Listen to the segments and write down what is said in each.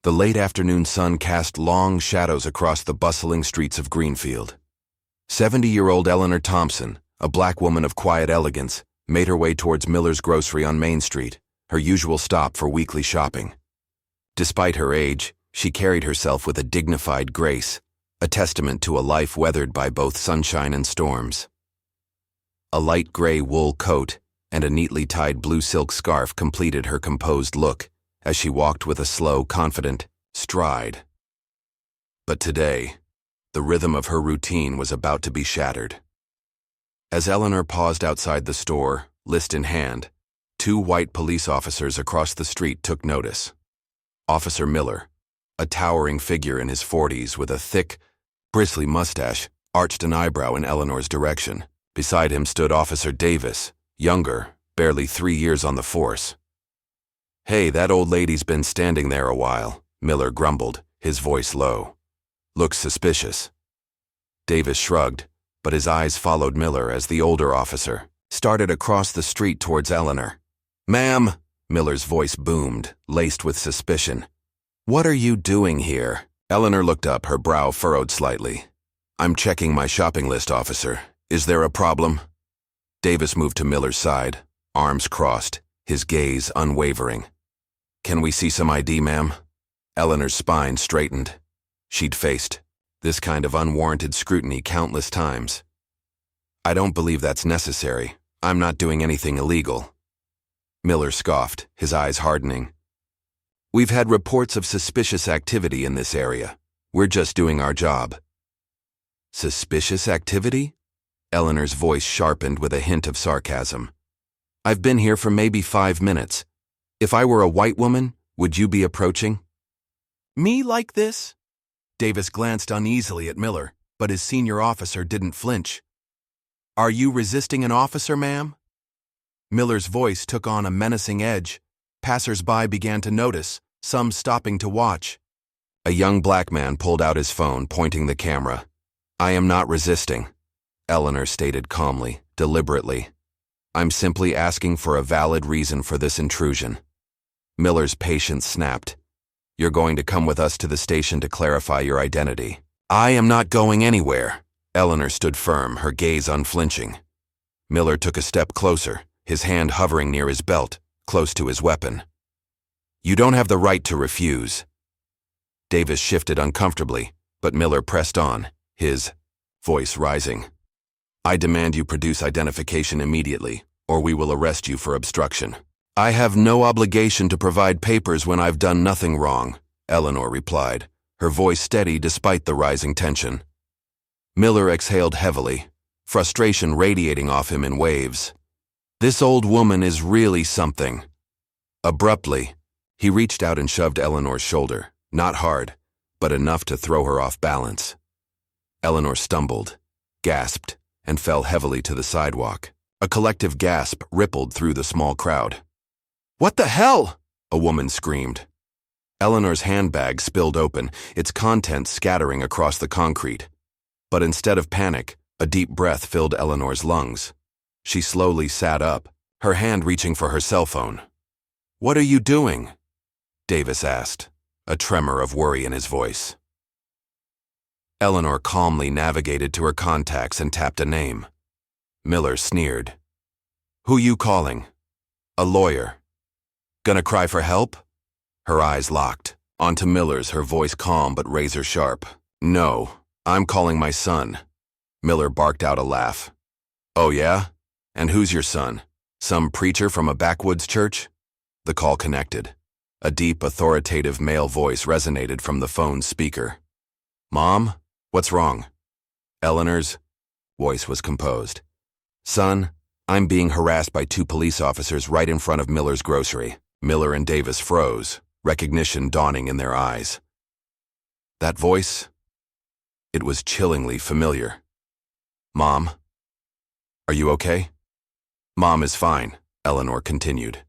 The late afternoon sun cast long shadows across the bustling streets of Greenfield. 70-year-old Eleanor Thompson, a black woman of quiet elegance, made her way towards Miller's Grocery on Main Street, her usual stop for weekly shopping. Despite her age, she carried herself with a dignified grace, a testament to a life weathered by both sunshine and storms. A light gray wool coat and a neatly tied blue silk scarf completed her composed look as she walked with a slow, confident stride. But today, the rhythm of her routine was about to be shattered. As Eleanor paused outside the store, list in hand, 2 white police officers across the street took notice. Officer Miller, a towering figure in his 40s with a thick, bristly mustache, arched an eyebrow in Eleanor's direction. Beside him stood Officer Davis, younger, barely 3 years on the force. "Hey, that old lady's been standing there a while," Miller grumbled, his voice low. "Looks suspicious." Davis shrugged, but his eyes followed Miller as the older officer started across the street towards Eleanor. "Ma'am," Miller's voice boomed, laced with suspicion. "What are you doing here?" Eleanor looked up, her brow furrowed slightly. "I'm checking my shopping list, officer. Is there a problem?" Davis moved to Miller's side, arms crossed, his gaze unwavering. "Can we see some ID, ma'am?" Eleanor's spine straightened. She'd faced this kind of unwarranted scrutiny countless times. "I don't believe that's necessary. I'm not doing anything illegal." Miller scoffed, his eyes hardening. "We've had reports of suspicious activity in this area. We're just doing our job." "Suspicious activity?" Eleanor's voice sharpened with a hint of sarcasm. "I've been here for maybe 5 minutes. If I were a white woman, would you be approaching?" "Me like this?" Davis glanced uneasily at Miller, but his senior officer didn't flinch. "Are you resisting an officer, ma'am?" Miller's voice took on a menacing edge. Passers-by began to notice, some stopping to watch. A young black man pulled out his phone, pointing the camera. "I am not resisting," Eleanor stated calmly, deliberately. "I'm simply asking for a valid reason for this intrusion." Miller's patience snapped. "You're going to come with us to the station to clarify your identity." "I am not going anywhere." Eleanor stood firm, her gaze unflinching. Miller took a step closer, his hand hovering near his belt, close to his weapon. "You don't have the right to refuse." Davis shifted uncomfortably, but Miller pressed on, his voice rising. "I demand you produce identification immediately, or we will arrest you for obstruction." "I have no obligation to provide papers when I've done nothing wrong," Eleanor replied, her voice steady despite the rising tension. Miller exhaled heavily, frustration radiating off him in waves. "This old woman is really something." Abruptly, he reached out and shoved Eleanor's shoulder, not hard, but enough to throw her off balance. Eleanor stumbled, gasped, and fell heavily to the sidewalk. A collective gasp rippled through the small crowd. "What the hell?" a woman screamed. Eleanor's handbag spilled open, its contents scattering across the concrete. But instead of panic, a deep breath filled Eleanor's lungs. She slowly sat up, her hand reaching for her cell phone. "What are you doing?" Davis asked, a tremor of worry in his voice. Eleanor calmly navigated to her contacts and tapped a name. Miller sneered. "Who you calling?" "A lawyer." "Gonna cry for help?" Her eyes locked. Onto Miller's, her voice calm but razor sharp. "No, I'm calling my son." Miller barked out a laugh. "Oh yeah? And who's your son? Some preacher from a backwoods church?" The call connected. A deep, authoritative male voice resonated from the phone's speaker. "Mom, what's wrong?" Eleanor's voice was composed. "Son, I'm being harassed by 2 police officers right in front of Miller's Grocery." Miller and Davis froze, recognition dawning in their eyes. That voice? It was chillingly familiar. "Mom, are you okay?" "Mom is fine," Eleanor continued.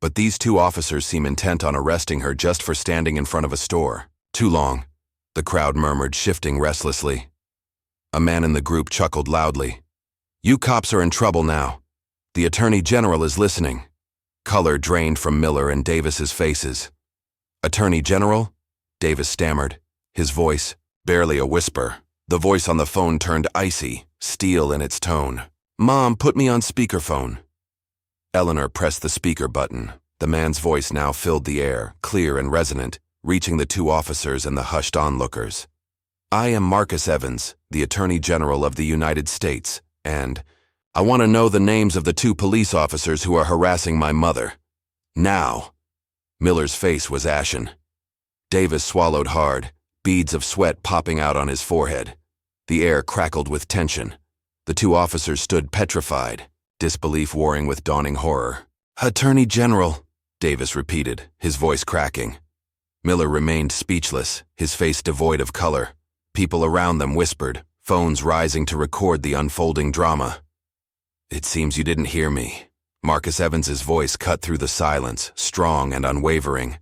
"But these 2 officers seem intent on arresting her just for standing in front of a store." "Too long," the crowd murmured, shifting restlessly. A man in the group chuckled loudly. "You cops are in trouble now. The Attorney General is listening." Color drained from Miller and Davis's faces. "Attorney General?" Davis stammered, his voice barely a whisper. The voice on the phone turned icy, steel in its tone. "Mom, put me on speakerphone." Eleanor pressed the speaker button. The man's voice now filled the air, clear and resonant, reaching the two officers and the hushed onlookers. "I am Marcus Evans, the Attorney General of the United States, and I want to know the names of the two police officers who are harassing my mother. Now." Miller's face was ashen. Davis swallowed hard, beads of sweat popping out on his forehead. The air crackled with tension. The two officers stood petrified, disbelief warring with dawning horror. "Attorney General," Davis repeated, his voice cracking. Miller remained speechless, his face devoid of color. People around them whispered, phones rising to record the unfolding drama. "It seems you didn't hear me." Marcus Evans's voice cut through the silence, strong and unwavering.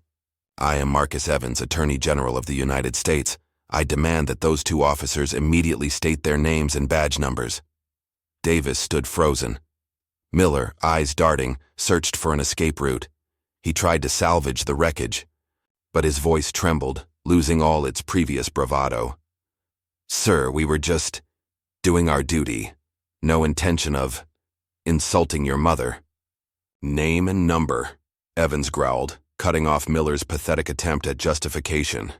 "I am Marcus Evans, Attorney General of the United States. I demand that those two officers immediately state their names and badge numbers." Davis stood frozen. Miller, eyes darting, searched for an escape route. He tried to salvage the wreckage, but his voice trembled, losing all its previous bravado. "Sir, we were just doing our duty. No intention of insulting your mother." "Name and number," Evans growled, cutting off Miller's pathetic attempt at justification.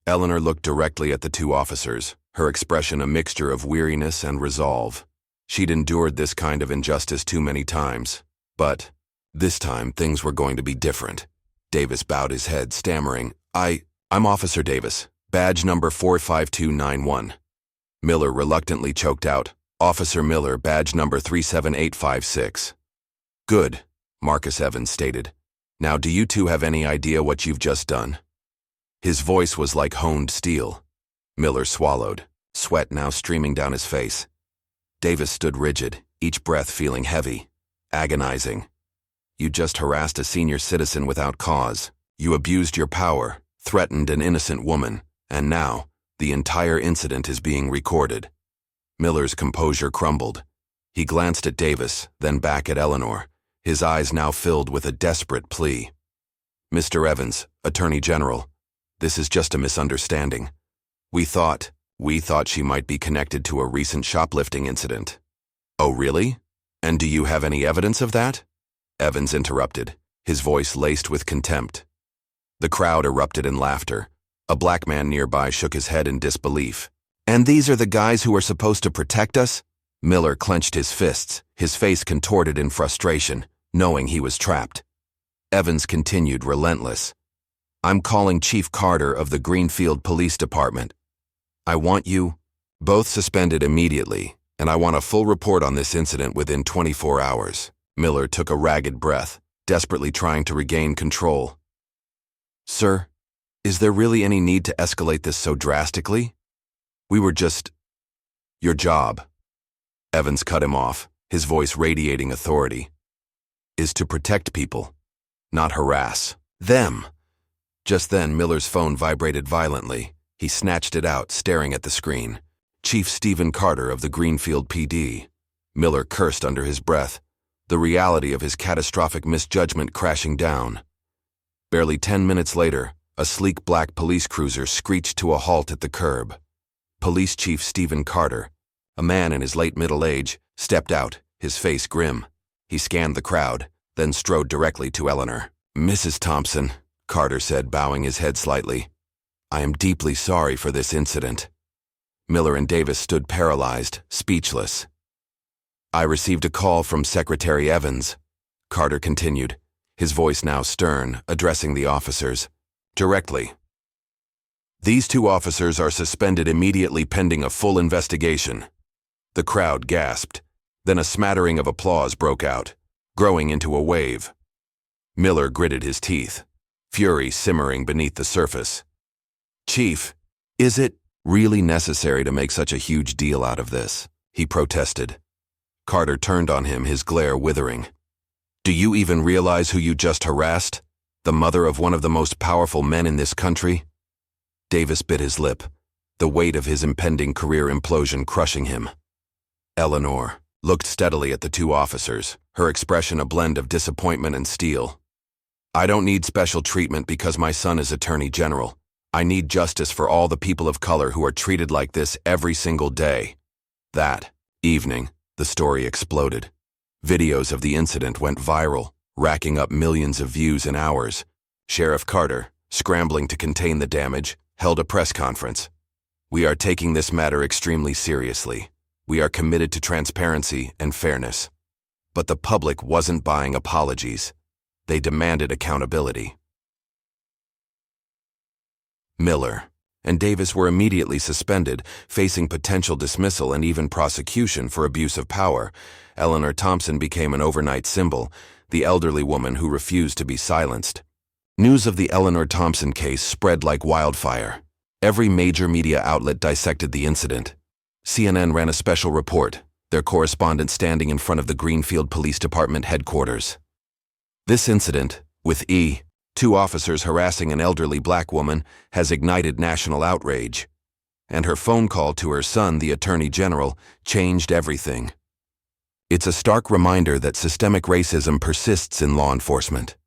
Eleanor looked directly at the two officers, her expression a mixture of weariness and resolve. She'd endured this kind of injustice too many times, but this time things were going to be different. Davis bowed his head, stammering, I'm Officer Davis, badge number 45291. Miller reluctantly choked out, "Officer Miller, badge number 37856. "Good," Marcus Evans stated. "Now do you two have any idea what you've just done?" His voice was like honed steel. Miller swallowed, sweat now streaming down his face. Davis stood rigid, each breath feeling heavy, agonizing. "You just harassed a senior citizen without cause. You abused your power, threatened an innocent woman, and now, the entire incident is being recorded." Miller's composure crumbled. He glanced at Davis, then back at Eleanor, his eyes now filled with a desperate plea. "Mr. Evans, Attorney General, this is just a misunderstanding. We thought she might be connected to a recent shoplifting incident." "Oh, really? And do you have any evidence of that?" Evans interrupted, his voice laced with contempt. The crowd erupted in laughter. A black man nearby shook his head in disbelief. "And these are the guys who are supposed to protect us?" Miller clenched his fists, his face contorted in frustration, knowing he was trapped. Evans continued, relentless. "I'm calling Chief Carter of the Greenfield Police Department. I want you both suspended immediately, and I want a full report on this incident within 24 hours. Miller took a ragged breath, desperately trying to regain control. "Sir, is there really any need to escalate this so drastically? We were just... Your job," Evans cut him off, his voice radiating authority, "is to protect people, not harass them." Just then, Miller's phone vibrated violently. He snatched it out, staring at the screen. Chief Stephen Carter of the Greenfield PD. Miller cursed under his breath, the reality of his catastrophic misjudgment crashing down. Barely 10 minutes later, a sleek black police cruiser screeched to a halt at the curb. Police Chief Stephen Carter, a man in his late middle age, stepped out, his face grim. He scanned the crowd, then strode directly to Eleanor. "Mrs. Thompson," Carter said, bowing his head slightly, "I am deeply sorry for this incident." Miller and Davis stood paralyzed, speechless. "I received a call from Secretary Evans," Carter continued, his voice now stern, addressing the officers. "Directly. These two officers are suspended immediately pending a full investigation." The crowd gasped. Then a smattering of applause broke out, growing into a wave. Miller gritted his teeth, fury simmering beneath the surface. "Chief, is it really necessary to make such a huge deal out of this?" he protested. Carter turned on him, his glare withering. "Do you even realize who you just harassed? The mother of one of the most powerful men in this country?" Davis bit his lip, the weight of his impending career implosion crushing him. Eleanor looked steadily at the two officers, her expression a blend of disappointment and steel. "I don't need special treatment because my son is Attorney General. I need justice for all the people of color who are treated like this every single day. That evening, the story exploded. Videos of the incident went viral, racking up millions of views in hours. Sheriff Carter, scrambling to contain the damage, held a press conference. We are taking this matter extremely seriously. We are committed to transparency and fairness. But the public wasn't buying apologies. They demanded accountability. Miller and Davis were immediately suspended, facing potential dismissal and even prosecution for abuse of power. Eleanor Thompson became an overnight symbol, the elderly woman who refused to be silenced. News of the Eleanor Thompson case spread like wildfire. Every major media outlet dissected the incident. CNN ran a special report, their correspondent standing in front of the Greenfield Police Department headquarters. This incident, with 2 officers harassing an elderly black woman, has ignited national outrage. And her phone call to her son, the Attorney General, changed everything. It's a stark reminder that systemic racism persists in law enforcement.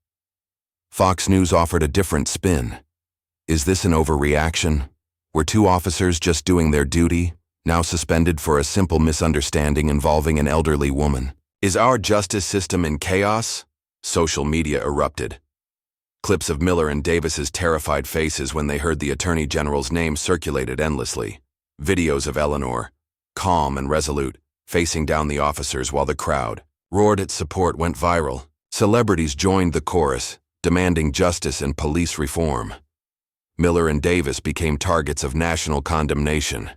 Fox News offered a different spin. Is this an overreaction? Were 2 officers just doing their duty, now suspended for a simple misunderstanding involving an elderly woman? Is our justice system in chaos? Social media erupted. Clips of Miller and Davis's terrified faces when they heard the Attorney General's name circulated endlessly. Videos of Eleanor, calm and resolute, facing down the officers while the crowd roared its support went viral. Celebrities joined the chorus, demanding justice and police reform. Miller and Davis became targets of national condemnation.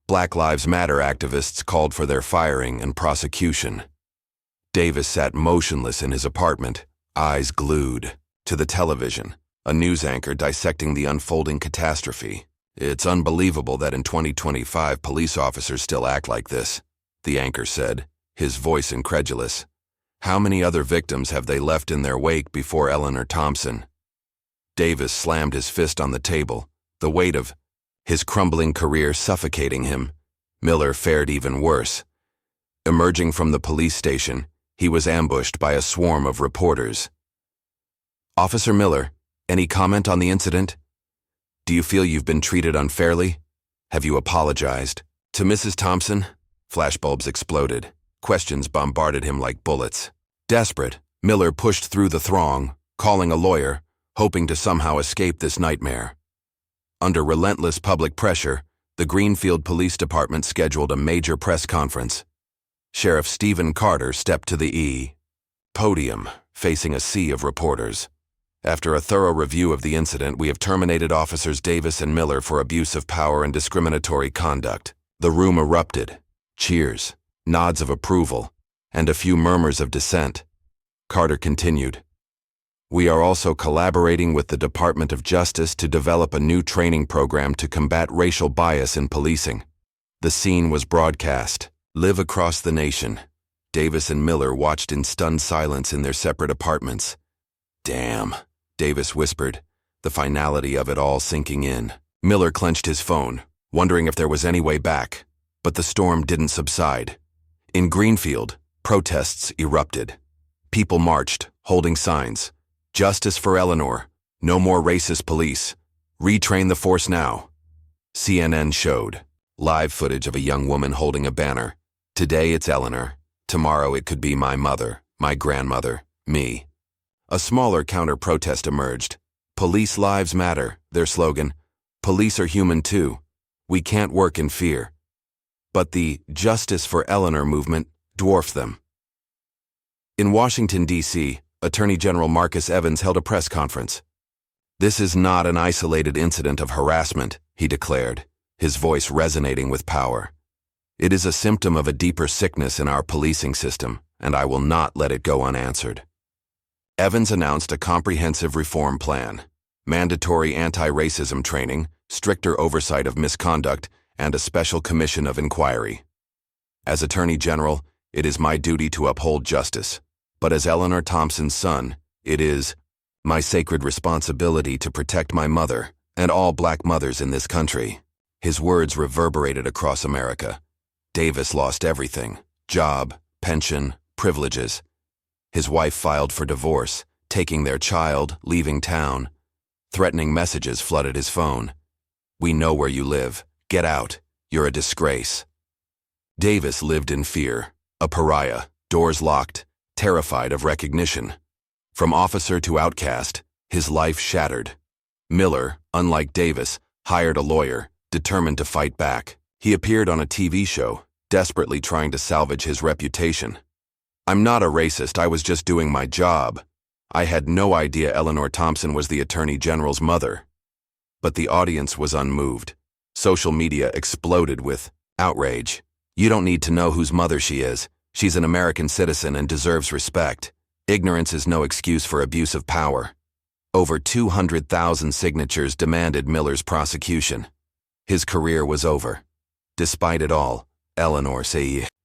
Black Lives Matter activists called for their firing and prosecution. Davis sat motionless in his apartment, eyes glued to the television, a news anchor dissecting the unfolding catastrophe. It's unbelievable that in 2025 police officers still act like this, the anchor said, his voice incredulous. How many other victims have they left in their wake before Eleanor Thompson? Davis slammed his fist on the table, the weight of his crumbling career suffocating him. Miller fared even worse. Emerging from the police station, he was ambushed by a swarm of reporters. Officer Miller, any comment on the incident? Do you feel you've been treated unfairly? Have you apologized? To Mrs. Thompson? Flashbulbs exploded. Questions bombarded him like bullets. Desperate, Miller pushed through the throng, calling a lawyer, hoping to somehow escape this nightmare. Under relentless public pressure, the Greenfield Police Department scheduled a major press conference. Sheriff Stephen Carter stepped to the podium, facing a sea of reporters. After a thorough review of the incident, we have terminated Officers Davis and Miller for abuse of power and discriminatory conduct. The room erupted. Cheers, nods of approval, and a few murmurs of dissent. Carter continued. We are also collaborating with the Department of Justice to develop a new training program to combat racial bias in policing. The scene was broadcast, live across the nation. Davis and Miller watched in stunned silence in their separate apartments. Damn, Davis whispered, the finality of it all sinking in. Miller clenched his phone, wondering if there was any way back, but the storm didn't subside. In Greenfield, protests erupted. People marched, holding signs. Justice for Eleanor. No more racist police. Retrain the force now. CNN showed live footage of a young woman holding a banner. Today it's Eleanor. Tomorrow it could be my mother, my grandmother, me. A smaller counter-protest emerged. Police lives matter, their slogan. Police are human too. We can't work in fear. But the Justice for Eleanor movement dwarfed them. In Washington, D.C., Attorney General Marcus Evans held a press conference. This is not an isolated incident of harassment, he declared, his voice resonating with power. It is a symptom of a deeper sickness in our policing system, and I will not let it go unanswered. Evans announced a comprehensive reform plan, mandatory anti-racism training, stricter oversight of misconduct, and a special commission of inquiry. As Attorney General, it is my duty to uphold justice, but as Eleanor Thompson's son, it is my sacred responsibility to protect my mother and all black mothers in this country. His words reverberated across America. Davis lost everything: job, pension, privileges. His wife filed for divorce, taking their child, leaving town. Threatening messages flooded his phone. "We know where you live. Get out. You're a disgrace." Davis lived in fear, a pariah, doors locked, terrified of recognition. From officer to outcast, his life shattered. Miller, unlike Davis, hired a lawyer, determined to fight back. He appeared on a TV show, desperately trying to salvage his reputation. "I'm not a racist, I was just doing my job. I had no idea Eleanor Thompson was the Attorney General's mother." But the audience was unmoved. Social media exploded with outrage. "You don't need to know whose mother she is. She's an American citizen and deserves respect. Ignorance is no excuse for abuse of power." Over 200,000 signatures demanded Miller's prosecution. His career was over. Despite it all, Eleanor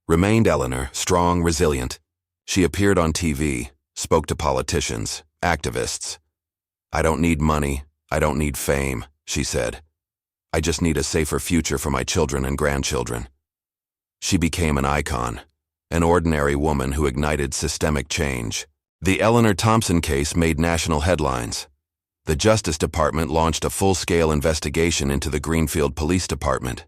remained Eleanor, strong, resilient. She appeared on TV, spoke to politicians, activists. "I don't need money, I don't need fame," she said. "I just need a safer future for my children and grandchildren." She became an icon, an ordinary woman who ignited systemic change. The Eleanor Thompson case made national headlines. The Justice Department launched a full-scale investigation into the Greenfield Police Department.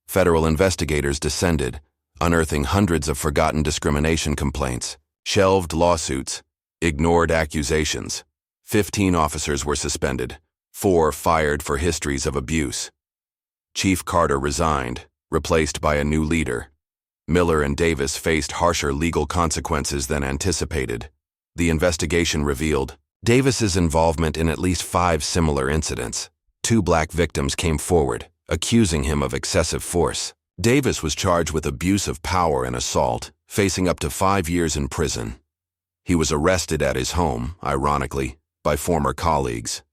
Federal investigators descended, unearthing hundreds of forgotten discrimination complaints, shelved lawsuits, ignored accusations. 15 officers were suspended, 4 fired for histories of abuse. Chief Carter resigned, replaced by a new leader. Miller and Davis faced harsher legal consequences than anticipated. The investigation revealed Davis's involvement in at least 5 similar incidents. 2 black victims came forward, accusing him of excessive force. Davis was charged with abuse of power and assault, facing up to 5 years in prison. He was arrested at his home, ironically, by former colleagues.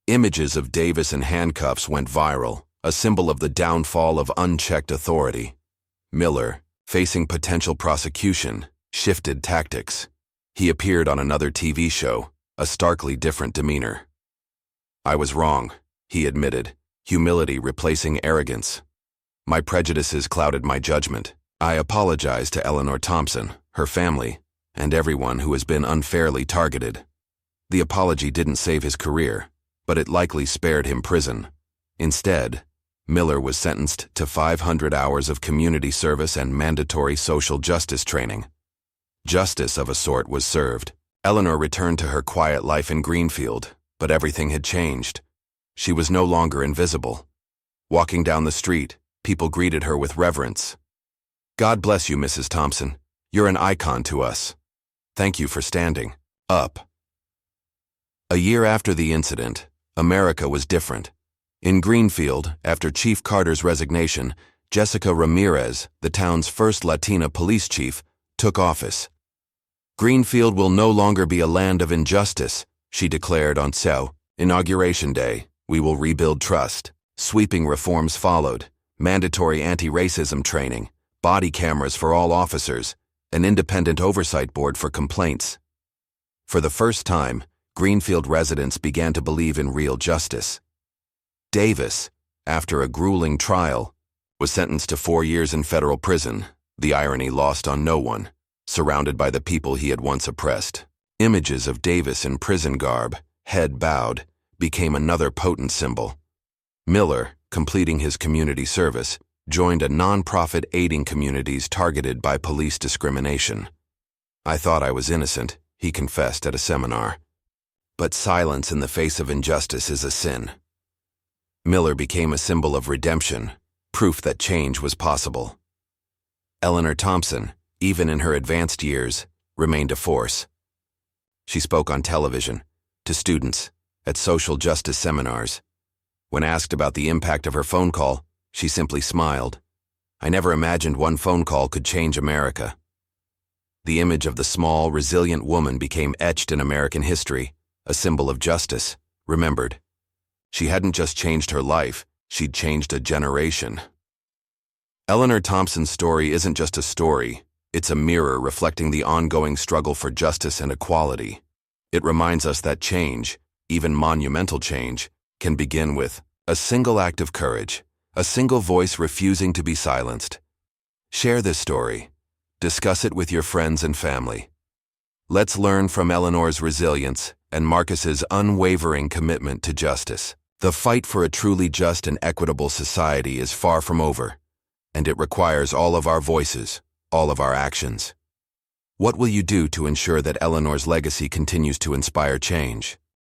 Images of Davis in handcuffs went viral, a symbol of the downfall of unchecked authority. Miller, facing potential prosecution, shifted tactics. He appeared on another TV show, a starkly different demeanor. "I was wrong," he admitted, humility replacing arrogance. "My prejudices clouded my judgment. I apologize to Eleanor Thompson, her family, and everyone who has been unfairly targeted." The apology didn't save his career, but it likely spared him prison. Instead, Miller was sentenced to 500 hours of community service and mandatory social justice training. Justice of a sort was served. Eleanor returned to her quiet life in Greenfield, but everything had changed. She was no longer invisible. Walking down the street, people greeted her with reverence. "God bless you, Mrs. Thompson. You're an icon to us. Thank you for standing up." A year after the incident, America was different. In Greenfield, after Chief Carter's resignation, Jessica Ramirez, the town's first Latina police chief, took office. "Greenfield will no longer be a land of injustice," she declared on Inauguration Day. "We will rebuild trust." Sweeping reforms followed: mandatory anti-racism training, body cameras for all officers, an independent oversight board for complaints. For the first time, Greenfield residents began to believe in real justice. Davis, after a grueling trial, was sentenced to 4 years in federal prison, the irony lost on no one, surrounded by the people he had once oppressed. Images of Davis in prison garb, head bowed, became another potent symbol. Miller, completing his community service, joined a nonprofit aiding communities targeted by police discrimination. "I thought I was innocent," he confessed at a seminar. But silence in the face of injustice is a sin. Miller became a symbol of redemption, proof that change was possible. Eleanor Thompson, even in her advanced years, remained a force. She spoke on television, to students, at social justice seminars. When asked about the impact of her phone call, she simply smiled. "I never imagined one phone call could change America." The image of the small, resilient woman became etched in American history, a symbol of justice, remembered. She hadn't just changed her life, she'd changed a generation. Eleanor Thompson's story isn't just a story, it's a mirror reflecting the ongoing struggle for justice and equality. It reminds us that change, even monumental change, can begin with a single act of courage, a single voice refusing to be silenced. Share this story. Discuss it with your friends and family. Let's learn from Eleanor's resilience and Marcus's unwavering commitment to justice. The fight for a truly just and equitable society is far from over, and it requires all of our voices, all of our actions. What will you do to ensure that Eleanor's legacy continues to inspire change?